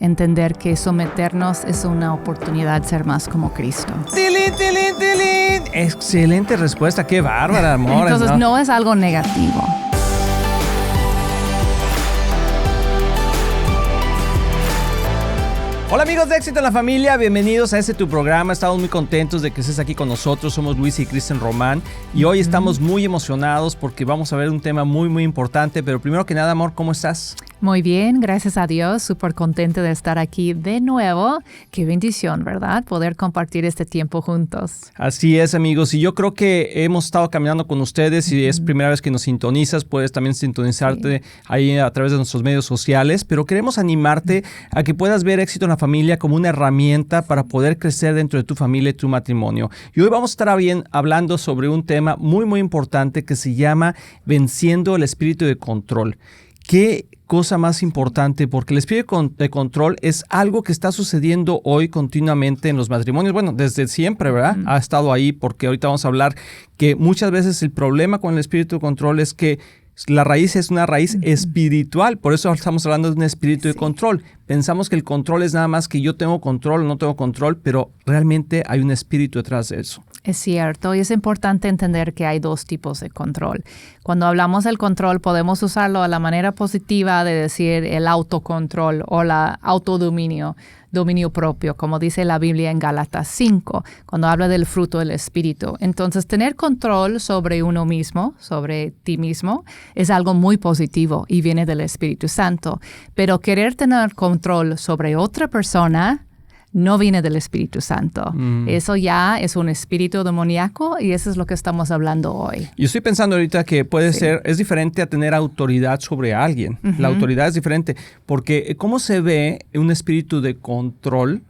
entender que someternos es una oportunidad de ser más como Cristo. ¡Tilín, tilín, tilín! Excelente respuesta, qué bárbara, amor. Entonces no es algo negativo. Hola amigos de Éxito en la Familia, bienvenidos a este tu programa. Estamos muy contentos de que estés aquí con nosotros. Somos Luis y Kristen Román y hoy estamos muy emocionados porque vamos a ver un tema muy importante. Pero primero que nada, amor, ¿cómo estás? Muy bien, gracias a Dios, súper contenta de estar aquí de nuevo. Qué bendición, ¿verdad? Poder compartir este tiempo juntos. Así es, amigos, y yo creo que hemos estado caminando con ustedes. Si es primera vez que nos sintonizas, puedes también sintonizarte ahí a través de nuestros medios sociales, pero queremos animarte a que puedas ver Éxito en la Familia como una herramienta para poder crecer dentro de tu familia y tu matrimonio. Y hoy vamos a estar hablando sobre un tema muy importante que se llama Venciendo el Espíritu de Control. ¿Qué cosa más importante? Porque el espíritu de control es algo que está sucediendo hoy continuamente en los matrimonios. Bueno, desde siempre, ¿verdad? Ha estado ahí, porque ahorita vamos a hablar que muchas veces el problema con el espíritu de control es que la raíz es una raíz espiritual. Por eso estamos hablando de un espíritu de control. Pensamos que el control es nada más que yo tengo control o no tengo control, pero realmente hay un espíritu detrás de eso. Es cierto, y es importante entender que hay dos tipos de control. Cuando hablamos del control, podemos usarlo a la manera positiva de decir el autocontrol o la autodominio, dominio propio, como dice la Biblia en Gálatas 5, cuando habla del fruto del Espíritu. Entonces, tener control sobre uno mismo, sobre ti mismo, es algo muy positivo y viene del Espíritu Santo. Pero querer tener control sobre otra persona no viene del Espíritu Santo. Eso ya es un espíritu demoníaco y eso es lo que estamos hablando hoy. Yo estoy pensando ahorita que puede ser, es diferente a tener autoridad sobre alguien. La autoridad es diferente porque ¿cómo se ve un espíritu de control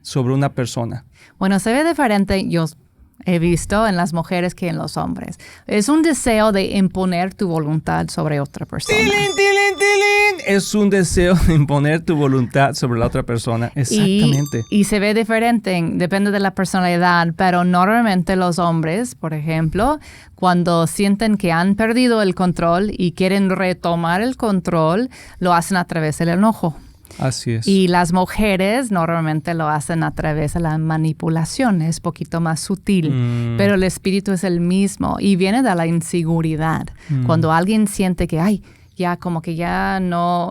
sobre una persona? Bueno, se ve diferente, yo he visto en las mujeres que en los hombres. Es un deseo de imponer tu voluntad sobre otra persona. ¡Tilín, tilín, tilín! Es un deseo de imponer tu voluntad sobre la otra persona. Exactamente. Y se ve diferente, depende de la personalidad, pero normalmente los hombres, por ejemplo, cuando sienten que han perdido el control y quieren retomar el control, lo hacen a través del enojo. Así es. Y las mujeres normalmente lo hacen a través de la manipulación, es poquito más sutil, pero el espíritu es el mismo y viene de la inseguridad. Cuando alguien siente que, ya como que ya no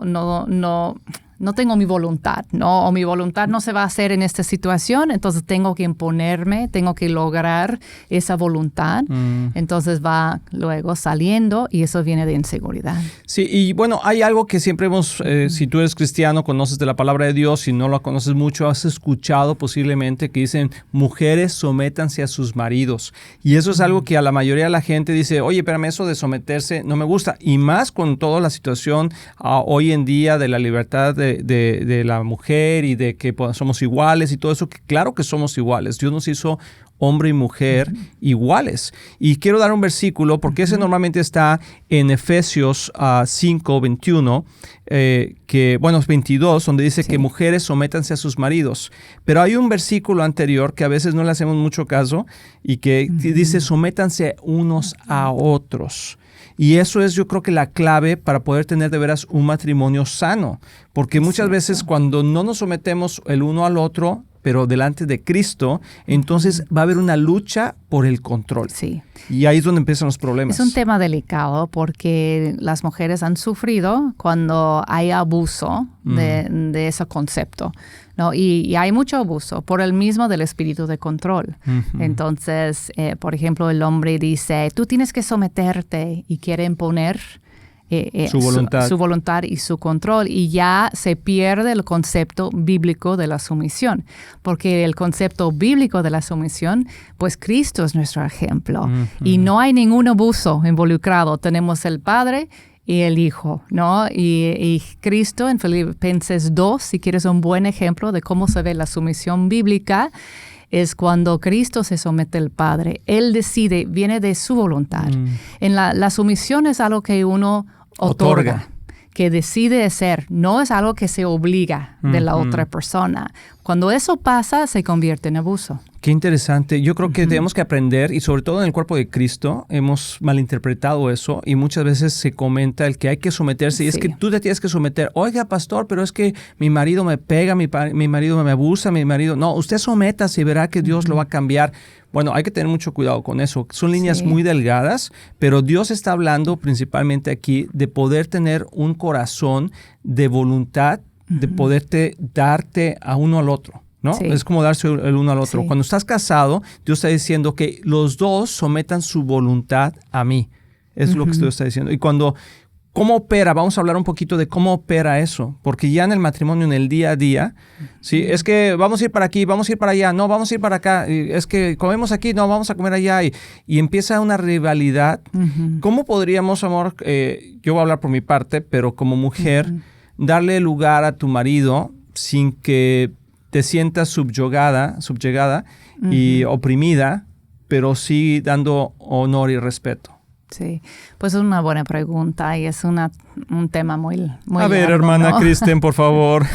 tengo mi voluntad, ¿no? O mi voluntad no se va a hacer en esta situación, entonces tengo que imponerme, tengo que lograr esa voluntad. Entonces va luego saliendo y eso viene de inseguridad. Sí, y bueno, hay algo que siempre hemos, si tú eres cristiano, conoces de la palabra de Dios, si no la conoces mucho, has escuchado posiblemente que dicen, mujeres sométanse a sus maridos. Y eso es algo que a la mayoría de la gente dice, oye, espérame, eso de someterse no me gusta. Y más con toda la situación hoy en día de la libertad de la mujer y de que somos iguales y todo eso, que claro que somos iguales. Dios nos hizo hombre y mujer iguales. Y quiero dar un versículo porque ese normalmente está en Efesios 5:21, 22, donde dice que mujeres sométanse a sus maridos. Pero hay un versículo anterior que a veces no le hacemos mucho caso y que dice sométanse unos a otros. Y eso es, yo creo que la clave para poder tener de veras un matrimonio sano. Porque muchas veces cuando no nos sometemos el uno al otro, pero delante de Cristo, entonces va a haber una lucha por el control. Sí. Y ahí es donde empiezan los problemas. Es un tema delicado porque las mujeres han sufrido cuando hay abuso de ese concepto, ¿no? Y hay mucho abuso por el mismo del espíritu de control. Entonces, por ejemplo, el hombre dice, tú tienes que someterte y quiere imponer su voluntad y su control, y ya se pierde el concepto bíblico de la sumisión, porque el concepto bíblico de la sumisión, pues Cristo es nuestro ejemplo y no hay ningún abuso involucrado. Tenemos el Padre y el Hijo, ¿no? Y Cristo en Filipenses 2, si quieres un buen ejemplo de cómo se ve la sumisión bíblica, es cuando Cristo se somete al Padre. Él decide, viene de su voluntad. En la sumisión es algo que uno otorga, que decide hacer, no es algo que se obliga de la otra persona. Cuando eso pasa, se convierte en abuso. Qué interesante. Yo creo que tenemos que aprender, y sobre todo en el cuerpo de Cristo, hemos malinterpretado eso y muchas veces se comenta el que hay que someterse y es que tú te tienes que someter. Oiga, pastor, pero es que mi marido me pega, mi marido me abusa, mi marido... No, usted sométase y verá que Dios lo va a cambiar. Bueno, hay que tener mucho cuidado con eso. Son líneas muy delgadas, pero Dios está hablando principalmente aquí de poder tener un corazón de voluntad, de poderte darte a uno al otro. ¿No? Sí. Es como darse el uno al otro. Sí. Cuando estás casado, Dios está diciendo que los dos sometan su voluntad a mí. Es lo que Dios está diciendo. Y ¿cómo opera? Vamos a hablar un poquito de cómo opera eso. Porque ya en el matrimonio, en el día a día, ¿sí? Es que vamos a ir para aquí, vamos a ir para allá, no, vamos a ir para acá. Es que comemos aquí, no, vamos a comer allá. Y empieza una rivalidad. ¿Cómo podríamos, amor, yo voy a hablar por mi parte, pero como mujer, darle lugar a tu marido sin que te sientas subyugada y oprimida, pero sí dando honor y respeto? Sí, pues es una buena pregunta y es un tema muy a ver, largo, hermana, ¿no? Kristen, por favor.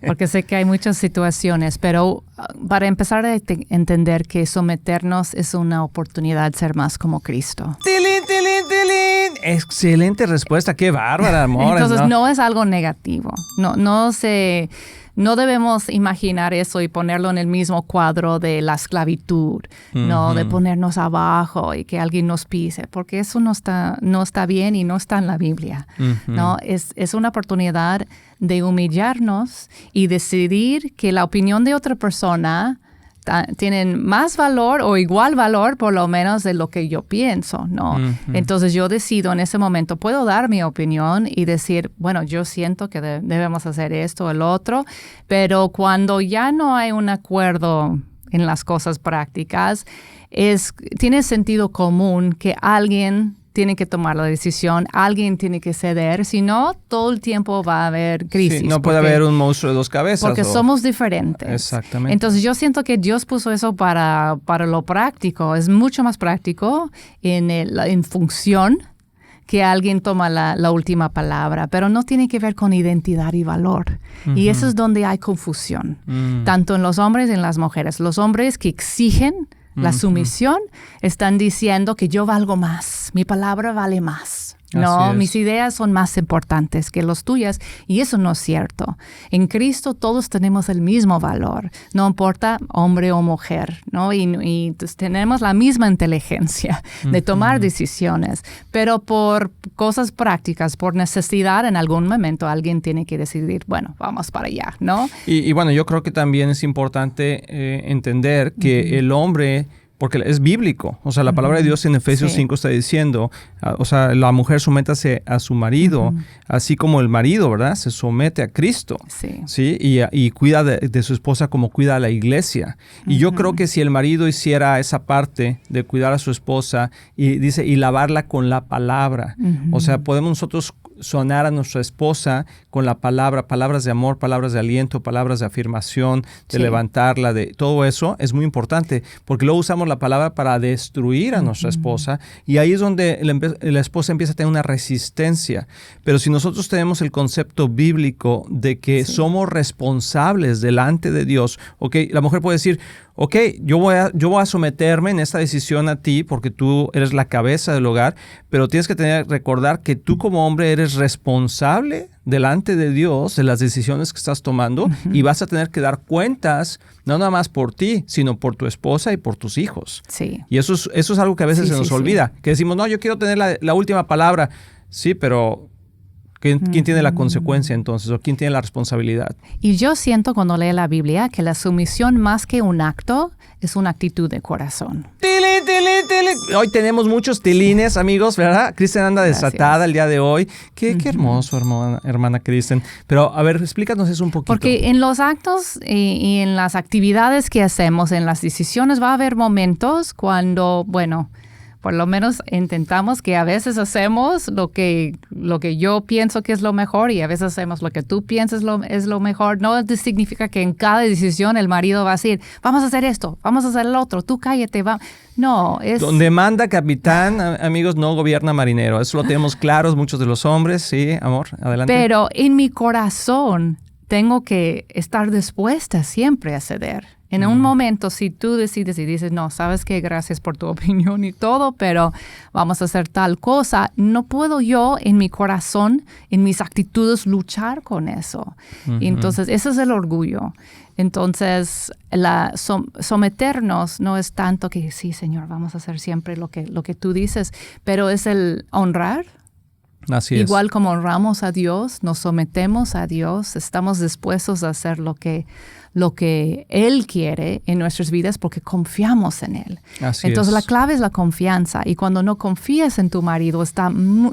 Porque sé que hay muchas situaciones, pero para empezar a entender que someternos es una oportunidad de ser más como Cristo. ¡Tilín, tilín, tilín! Excelente respuesta, qué bárbara, amor. Entonces no es algo negativo, no debemos imaginar eso y ponerlo en el mismo cuadro de la esclavitud, ¿no? De ponernos abajo y que alguien nos pise, porque eso no está bien y no está en la Biblia, ¿no? Es una oportunidad de humillarnos y decidir que la opinión de otra persona tienen más valor o igual valor por lo menos de lo que yo pienso, ¿no? Entonces yo decido en ese momento, puedo dar mi opinión y decir, bueno, yo siento que debemos hacer esto o el otro, pero cuando ya no hay un acuerdo en las cosas prácticas, tiene sentido común que alguien tiene que tomar la decisión, alguien tiene que ceder, si no, todo el tiempo va a haber crisis. Sí, no puede haber un monstruo de dos cabezas. Porque somos diferentes. Exactamente. Entonces yo siento que Dios puso eso para lo práctico. Es mucho más práctico en función que alguien toma la última palabra, pero no tiene que ver con identidad y valor. Y eso es donde hay confusión, tanto en los hombres y en las mujeres. Los hombres que exigen la sumisión están diciendo que yo valgo más, mi palabra vale más. No, mis ideas son más importantes que las tuyas y eso no es cierto. En Cristo todos tenemos el mismo valor, no importa hombre o mujer, ¿no? Y tenemos la misma inteligencia de tomar decisiones, pero por cosas prácticas, por necesidad, en algún momento alguien tiene que decidir, bueno, vamos para allá, ¿no? Y bueno, yo creo que también es importante entender que el hombre... Porque es bíblico. O sea, la palabra de Dios en Efesios 5 está diciendo, o sea, la mujer sométase a su marido, así como el marido, ¿verdad? Se somete a Cristo. Sí. Y cuida de su esposa como cuida a la iglesia. Y yo creo que si el marido hiciera esa parte de cuidar a su esposa y dice, y lavarla con la palabra. O sea, podemos nosotros sonar a nuestra esposa con la palabra, palabras de amor, palabras de aliento, palabras de afirmación, de levantarla, de todo eso es muy importante, porque luego usamos la palabra para destruir a nuestra esposa y ahí es donde la esposa empieza a tener una resistencia. Pero si nosotros tenemos el concepto bíblico de que somos responsables delante de Dios, ok, la mujer puede decir, ok, yo voy a someterme en esta decisión a ti porque tú eres la cabeza del hogar, pero tienes que recordar que tú como hombre eres responsable delante de Dios de las decisiones que estás tomando y vas a tener que dar cuentas no nada más por ti, sino por tu esposa y por tus hijos. Sí. Y eso es algo que a veces se nos olvida, que decimos, no, yo quiero tener la última palabra. Sí, pero... ¿Quién tiene la consecuencia entonces? ¿O quién tiene la responsabilidad? Y yo siento cuando leo la Biblia que la sumisión más que un acto es una actitud de corazón. ¡Tilín, tilín, tilín! Hoy tenemos muchos tilines, amigos, ¿verdad? Kristen anda desatada el día de hoy. Qué hermoso, hermana Kristen. Pero, a ver, explícanos eso un poquito. Porque en los actos y en las actividades que hacemos, en las decisiones, va a haber momentos cuando, bueno... Por lo menos intentamos que a veces hacemos lo que yo pienso que es lo mejor y a veces hacemos lo que tú piensas es lo mejor. No significa que en cada decisión el marido va a decir, vamos a hacer esto, vamos a hacer el otro, tú cállate. No, es... Donde manda capitán, amigos, no gobierna marinero. Eso lo tenemos claros muchos de los hombres. Sí, amor, adelante. Pero en mi corazón tengo que estar dispuesta siempre a ceder. En un momento, si tú decides y dices, no, sabes que gracias por tu opinión y todo, pero vamos a hacer tal cosa, no puedo yo en mi corazón, en mis actitudes, luchar con eso. Y entonces, ese es el orgullo. Entonces, someternos no es tanto que, sí, Señor, vamos a hacer siempre lo que tú dices, pero es el honrar. Así es. Igual como honramos a Dios, nos sometemos a Dios, estamos dispuestos a hacer lo que Él quiere en nuestras vidas porque confiamos en Él. Entonces la clave es la confianza, y cuando no confías en tu marido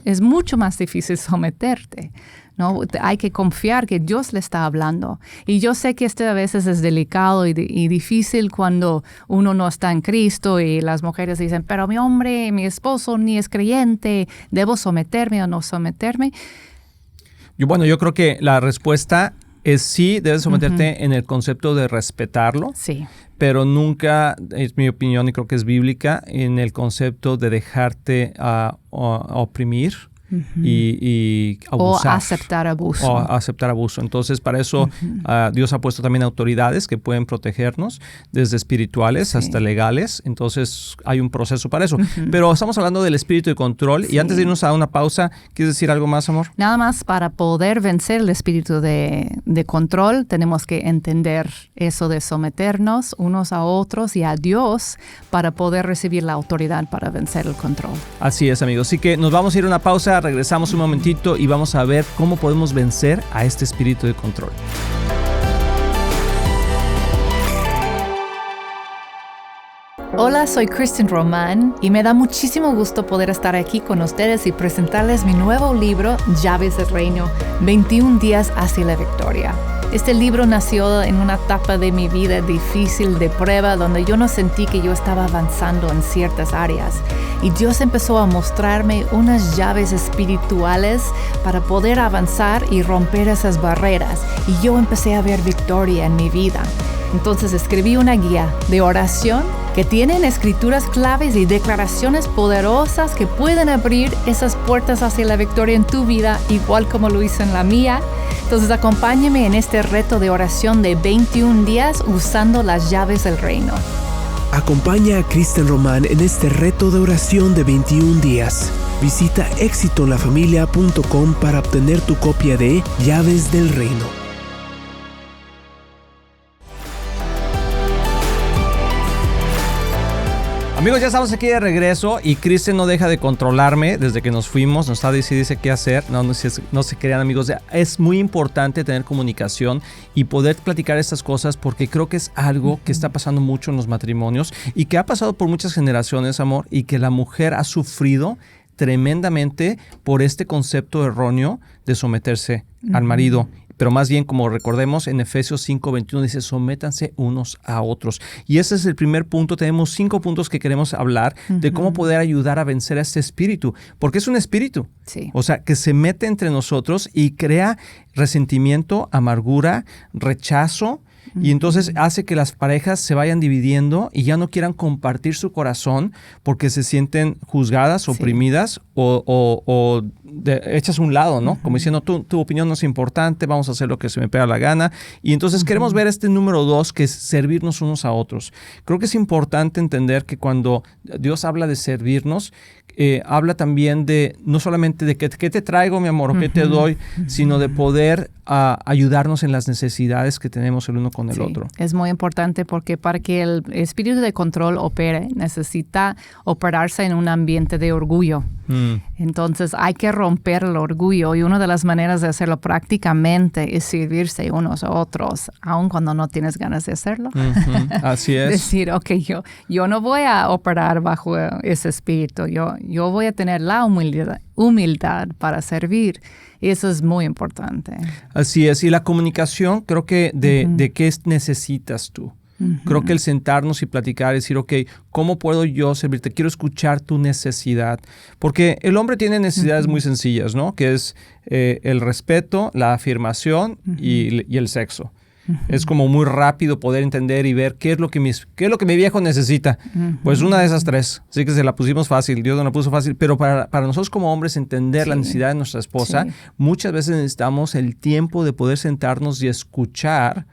es mucho más difícil someterte, ¿no? Hay que confiar que Dios le está hablando. Y yo sé que a veces es delicado y difícil cuando uno no está en Cristo y las mujeres dicen, pero mi esposo ni es creyente, ¿debo someterme o no someterme? Yo creo que la respuesta es sí, debes someterte en el concepto de respetarlo. Sí. Pero nunca, es mi opinión y creo que es bíblica, en el concepto de dejarte oprimir. Y abusar. O aceptar abuso. O aceptar abuso. Entonces, para eso Dios ha puesto también autoridades que pueden protegernos, desde espirituales hasta legales. Entonces, hay un proceso para eso. Pero estamos hablando del espíritu de control. Y antes de irnos a una pausa, ¿quieres decir algo más, amor? Nada más, para poder vencer el espíritu de control, tenemos que entender eso de someternos unos a otros y a Dios para poder recibir la autoridad para vencer el control. Así es, amigos. Así que nos vamos a ir a una pausa. Regresamos un momentito y vamos a ver cómo podemos vencer a este espíritu de control. Hola, soy Kristen Román y me da muchísimo gusto poder estar aquí con ustedes y presentarles mi nuevo libro, Llaves del Reino, 21 días hacia la victoria. Este libro nació en una etapa de mi vida difícil, de prueba, donde yo no sentí que yo estaba avanzando en ciertas áreas. Y Dios empezó a mostrarme unas llaves espirituales para poder avanzar y romper esas barreras. Y yo empecé a ver victoria en mi vida. Entonces escribí una guía de oración que tienen escrituras claves y declaraciones poderosas que pueden abrir esas puertas hacia la victoria en tu vida, igual como lo hice en la mía. Entonces acompáñame en este reto de oración de 21 días usando las llaves del reino. Acompaña a Kristen Román en este reto de oración de 21 días. Visita éxitonlafamilia.com para obtener tu copia de Llaves del Reino. Amigos, ya estamos aquí de regreso y Kristen no deja de controlarme desde que nos fuimos, nos está dice qué hacer. No se crean, amigos, es muy importante tener comunicación y poder platicar estas cosas porque creo que es algo que está pasando mucho en los matrimonios y que ha pasado por muchas generaciones, amor, y que la mujer ha sufrido tremendamente por este concepto erróneo de someterse al marido. Pero más bien, como recordemos, en Efesios 5:21 dice, sométanse unos a otros. Y ese es el primer punto. Tenemos 5 puntos que queremos hablar de cómo poder ayudar a vencer a este espíritu. Porque es un espíritu. Sí. O sea, que se mete entre nosotros y crea resentimiento, amargura, rechazo. Y entonces hace que las parejas se vayan dividiendo y ya no quieran compartir su corazón porque se sienten juzgadas, oprimidas o hechas a un lado, ¿no? Como diciendo, tu opinión no es importante, vamos a hacer lo que se me pega la gana. Y entonces queremos ver este número 2, que es servirnos unos a otros. Creo que es importante entender que cuando Dios habla de servirnos, habla también de, no solamente de qué te traigo, mi amor, o qué te doy, sino de poder ayudarnos en las necesidades que tenemos el uno con el otro. Es muy importante porque para que el espíritu de control opere, necesita operarse en un ambiente de orgullo. Entonces hay que romper el orgullo y una de las maneras de hacerlo prácticamente es servirse unos a otros, aun cuando no tienes ganas de hacerlo. Así es. Decir, ok, yo no voy a operar bajo ese espíritu, yo voy a tener la humildad para servir. Y eso es muy importante. Así es. Y la comunicación, creo que de qué necesitas tú. Creo que el sentarnos y platicar, decir, ok, ¿cómo puedo yo servirte? Quiero escuchar tu necesidad. Porque el hombre tiene necesidades muy sencillas, ¿no? Que es el respeto, la afirmación y el sexo. Es como muy rápido poder entender y ver qué es lo que mi viejo necesita. Pues una de esas 3. Así que se la pusimos fácil, Dios no la puso fácil. Pero para nosotros como hombres entender la necesidad de nuestra esposa, muchas veces necesitamos el tiempo de poder sentarnos y escuchar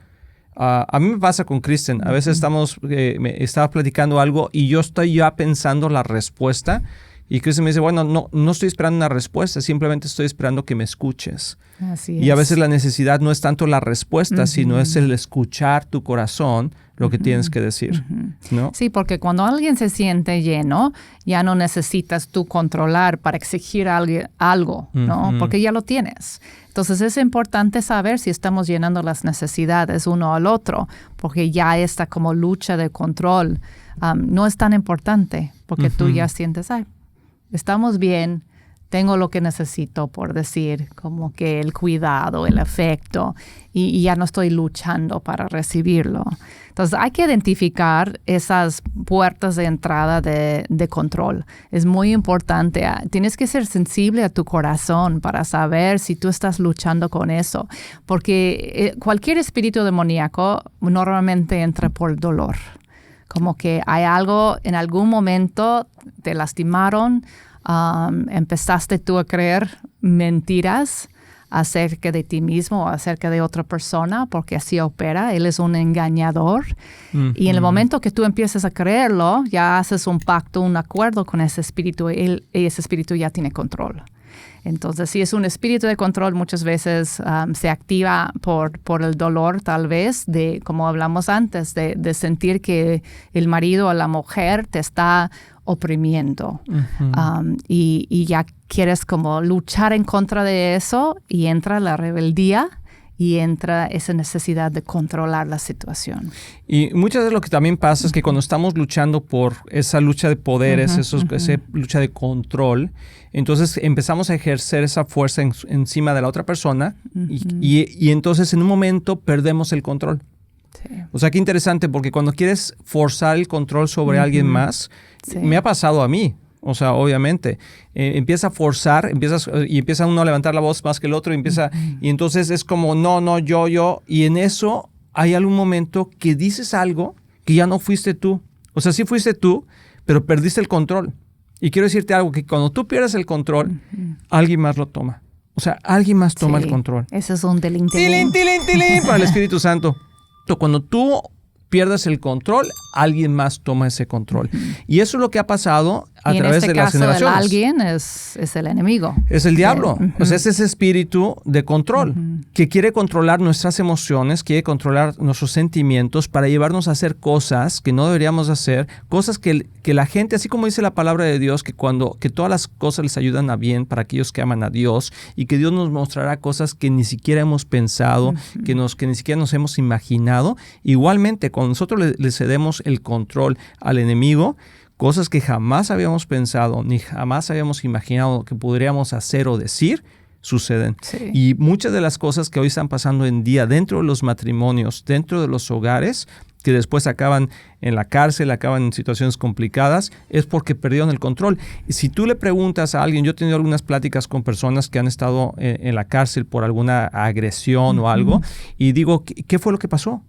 A mí me pasa con Kristen. A veces estaba platicando algo y yo estoy ya pensando la respuesta. Y Kristen me dice, bueno, no estoy esperando una respuesta, simplemente estoy esperando que me escuches. Así Y a es. veces la necesidad no es tanto la respuesta, sino es el escuchar tu corazón lo que tienes que decir, ¿no? Sí, porque cuando alguien se siente lleno, ya no necesitas tú controlar para exigir algo, ¿no? Porque ya lo tienes. Entonces es importante saber si estamos llenando las necesidades uno al otro, porque ya esta como lucha de control no es tan importante, porque tú ya sientes, estamos bien, tengo lo que necesito, por decir, como que el cuidado, el afecto, y ya no estoy luchando para recibirlo. Entonces hay que identificar esas puertas de entrada de control. Es muy importante. Tienes que ser sensible a tu corazón para saber si tú estás luchando con eso, porque cualquier espíritu demoníaco normalmente entra por dolor. Como que hay algo, en algún momento te lastimaron, empezaste tú a creer mentiras acerca de ti mismo o acerca de otra persona, porque así opera. Él es un engañador. Y en el momento que tú empiezas a creerlo, ya haces un pacto, un acuerdo con ese espíritu, y ese espíritu ya tiene control. Entonces, si es un espíritu de control, muchas veces se activa por el dolor, tal vez, de, como hablamos antes, de sentir que el marido o la mujer te está oprimiendo. Y ya quieres como luchar en contra de eso, y entra la rebeldía y entra esa necesidad de controlar la situación. Y muchas veces lo que también pasa es que cuando estamos luchando por esa lucha de poderes, esa lucha de control, entonces empezamos a ejercer esa fuerza encima de la otra persona y entonces en un momento perdemos el control. Sí. O sea, qué interesante, porque cuando quieres forzar el control sobre alguien más, me ha pasado a mí. O sea, obviamente, empieza a forzar, y empieza uno a levantar la voz más que el otro, y entonces es como, no, yo, y en eso hay algún momento que dices algo que ya no fuiste tú. O sea, sí fuiste tú, pero perdiste el control. Y quiero decirte algo, que cuando tú pierdes el control, alguien más lo toma. O sea, alguien más toma el control. Ese es un tilín, tilín, tilín, tilín, para el Espíritu Santo. Cuando tú pierdes el control, alguien más toma ese control. Y eso es lo que ha pasado a través de las generaciones. En este caso, alguien es el enemigo. Es el diablo. O sea, es ese espíritu de control que quiere controlar nuestras emociones, quiere controlar nuestros sentimientos para llevarnos a hacer cosas que no deberíamos hacer, cosas que la gente, así como dice la palabra de Dios, que todas las cosas les ayudan a bien para aquellos que aman a Dios, y que Dios nos mostrará cosas que ni siquiera hemos pensado, que ni siquiera nos hemos imaginado. Igualmente, cuando nosotros le cedemos el control al enemigo, cosas que jamás habíamos pensado ni jamás habíamos imaginado que podríamos hacer o decir, suceden. Sí. Y muchas de las cosas que hoy están pasando en día dentro de los matrimonios, dentro de los hogares, que después acaban en la cárcel, acaban en situaciones complicadas, es porque perdieron el control. Y si tú le preguntas a alguien, yo he tenido algunas pláticas con personas que han estado en la cárcel por alguna agresión o algo, y digo, ¿qué fue lo que pasó?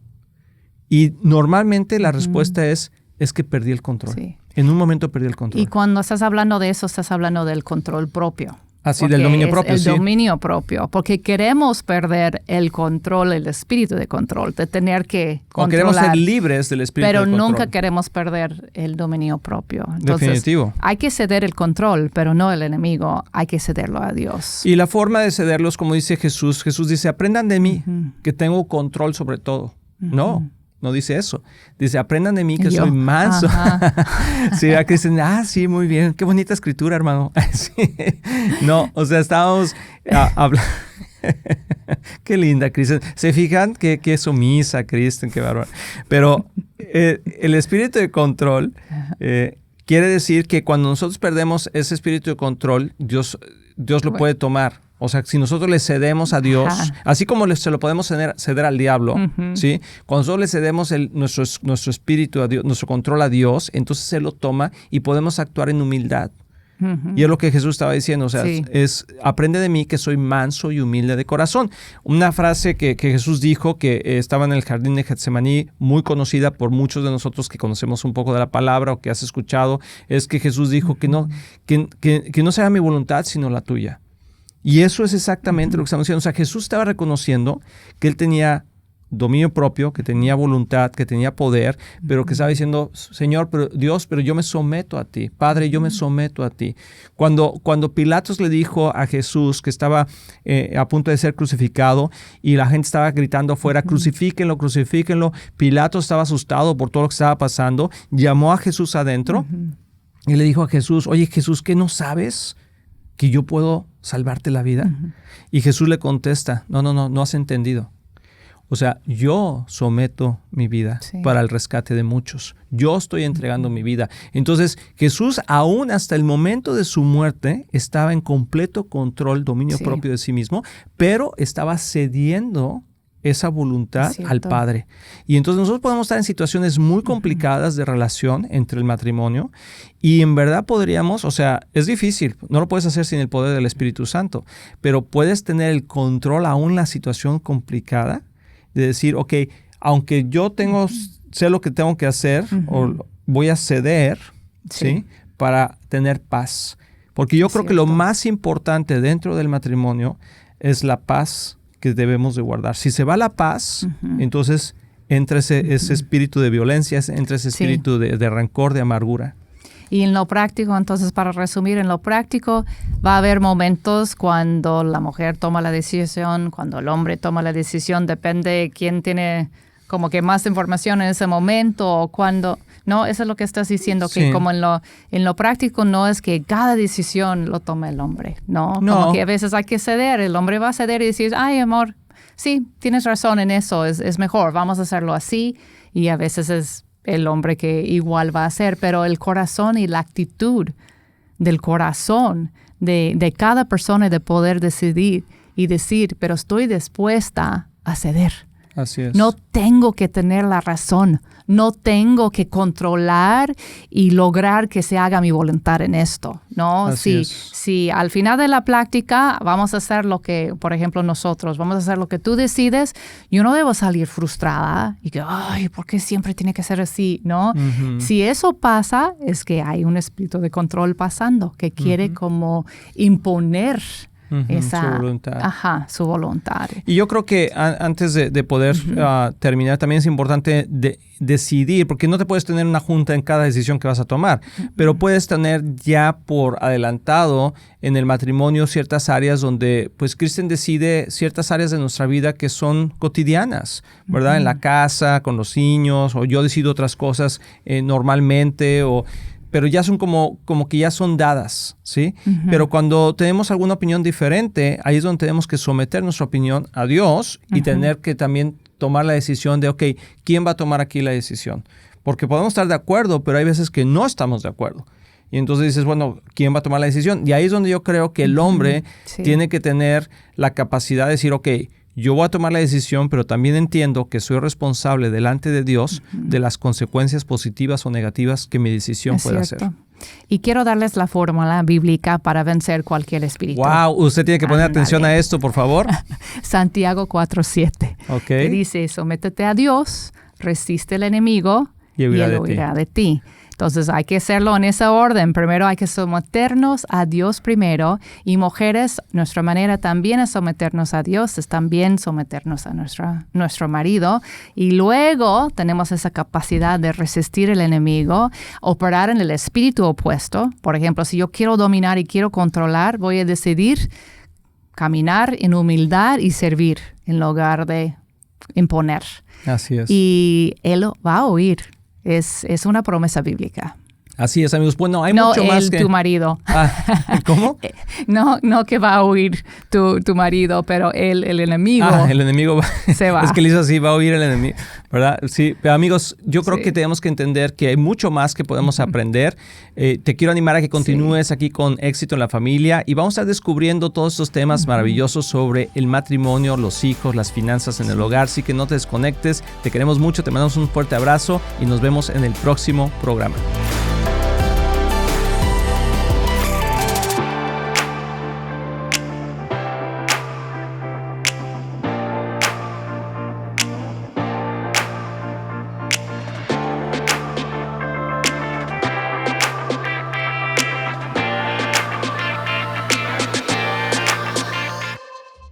Y normalmente la respuesta es que perdí el control. Sí. En un momento perdí el control. Y cuando estás hablando de eso, estás hablando del control propio. Así, del dominio propio, el sí. dominio propio, porque queremos perder el control, el espíritu de control, de tener que controlar. O queremos ser libres del espíritu de control. Pero nunca queremos perder el dominio propio. Entonces, definitivo. Hay que ceder el control, pero no el enemigo. Hay que cederlo a Dios. Y la forma de cederlo es como dice Jesús. Jesús dice, aprendan de mí, que tengo control sobre todo. No dice eso. Dice, aprendan de mí que soy manso. Sí, aquí dicen, sí, muy bien. Qué bonita escritura, hermano. Sí. No, o sea, estábamos hablando. Qué linda, Kristen. ¿Se fijan qué sumisa, Kristen? Qué bárbaro. Pero el espíritu de control quiere decir que cuando nosotros perdemos ese espíritu de control, Dios lo puede tomar. O sea, si nosotros le cedemos a Dios, así como se lo podemos ceder al diablo, ¿sí? Cuando nosotros le cedemos nuestro espíritu a Dios, nuestro control a Dios, entonces Él lo toma y podemos actuar en humildad. Y es lo que Jesús estaba diciendo, o sea, aprende de mí que soy manso y humilde de corazón. Una frase que Jesús dijo que estaba en el jardín de Getsemaní, muy conocida por muchos de nosotros que conocemos un poco de la palabra o que has escuchado, es que Jesús dijo que no se haga mi voluntad sino la tuya. Y eso es exactamente lo que estamos diciendo. O sea, Jesús estaba reconociendo que Él tenía dominio propio, que tenía voluntad, que tenía poder, pero que estaba diciendo, Señor, pero Dios, pero yo me someto a ti. Padre, yo me someto a ti. Cuando Pilatos le dijo a Jesús que estaba a punto de ser crucificado y la gente estaba gritando afuera, crucifíquenlo, crucifíquenlo, Pilatos estaba asustado por todo lo que estaba pasando, llamó a Jesús adentro y le dijo a Jesús, oye Jesús, ¿qué no sabes que yo puedo salvarte la vida? Y Jesús le contesta, no has entendido. O sea, yo someto mi vida para el rescate de muchos. Yo estoy entregando mi vida. Entonces, Jesús, aún hasta el momento de su muerte, estaba en completo control, dominio propio de sí mismo, pero estaba cediendo esa voluntad al Padre. Y entonces nosotros podemos estar en situaciones muy complicadas de relación entre el matrimonio y en verdad podríamos, o sea, es difícil, no lo puedes hacer sin el poder del Espíritu Santo, pero puedes tener el control aún en la situación complicada de decir, ok, aunque yo sé lo que tengo que hacer, o voy a ceder, ¿sí? Para tener paz. Porque yo creo que lo más importante dentro del matrimonio es la paz que debemos de guardar. Si se va la paz, entonces entra ese espíritu de violencia, entra ese espíritu de rencor, de amargura. Y en lo práctico, entonces, para resumir, en lo práctico va a haber momentos cuando la mujer toma la decisión, cuando el hombre toma la decisión, depende de quién tiene como que más información en ese momento o cuando. No, eso es lo que estás diciendo, que como en lo práctico no es que cada decisión lo tome el hombre, ¿no? Como que a veces hay que ceder, el hombre va a ceder y decir, ay, amor, sí, tienes razón en eso, es mejor, vamos a hacerlo así, y a veces es el hombre que igual va a hacer, pero el corazón y la actitud del corazón de cada persona de poder decidir y decir, pero estoy dispuesta a ceder. Así es. No tengo que tener la razón, no tengo que controlar y lograr que se haga mi voluntad en esto, ¿no? Si al final de la práctica vamos a hacer lo que, por ejemplo, nosotros, vamos a hacer lo que tú decides, yo no debo salir frustrada y que, ay, ¿por qué siempre tiene que ser así? ¿No? Si eso pasa, es que hay un espíritu de control pasando que quiere como imponer su voluntad. Y yo creo que antes de poder terminar, también es importante decidir, porque no te puedes tener una junta en cada decisión que vas a tomar, pero puedes tener ya por adelantado en el matrimonio ciertas áreas donde pues Kristen decide ciertas áreas de nuestra vida que son cotidianas, ¿verdad? En la casa, con los niños, o yo decido otras cosas normalmente, pero ya son como que ya son dadas, ¿sí? Pero cuando tenemos alguna opinión diferente, ahí es donde tenemos que someter nuestra opinión a Dios y tener que también tomar la decisión de, ok, ¿quién va a tomar aquí la decisión? Porque podemos estar de acuerdo, pero hay veces que no estamos de acuerdo. Y entonces dices, bueno, ¿quién va a tomar la decisión? Y ahí es donde yo creo que el hombre tiene que tener la capacidad de decir, ok, yo voy a tomar la decisión, pero también entiendo que soy responsable delante de Dios de las consecuencias positivas o negativas que mi decisión pueda hacer. Y quiero darles la fórmula bíblica para vencer cualquier espíritu. ¡Wow! Usted tiene que poner atención a esto, por favor. Santiago 4:7. Que dice, sométete a Dios, resiste al enemigo y él huirá de ti. Entonces hay que hacerlo en esa orden. Primero hay que someternos a Dios primero, y mujeres, nuestra manera también es someternos a Dios, es también someternos a nuestro marido, y luego tenemos esa capacidad de resistir al enemigo, operar en el espíritu opuesto. Por ejemplo, si yo quiero dominar y quiero controlar, voy a decidir caminar en humildad y servir en lugar de imponer. Así es. Y Él va a oír. Es una promesa bíblica. Así es, amigos. Bueno, hay mucho más que... tu marido. ¿Cómo? No que va a oír tu marido, pero el enemigo. El enemigo se va. Es que le hizo así, va a oír el enemigo, ¿verdad? Sí, pero amigos, yo creo que tenemos que entender que hay mucho más que podemos aprender. Te quiero animar a que continúes aquí con Éxito en la Familia, y vamos a estar descubriendo todos estos temas maravillosos sobre el matrimonio, los hijos, las finanzas en el hogar. Así que no te desconectes. Te queremos mucho, te mandamos un fuerte abrazo y nos vemos en el próximo programa.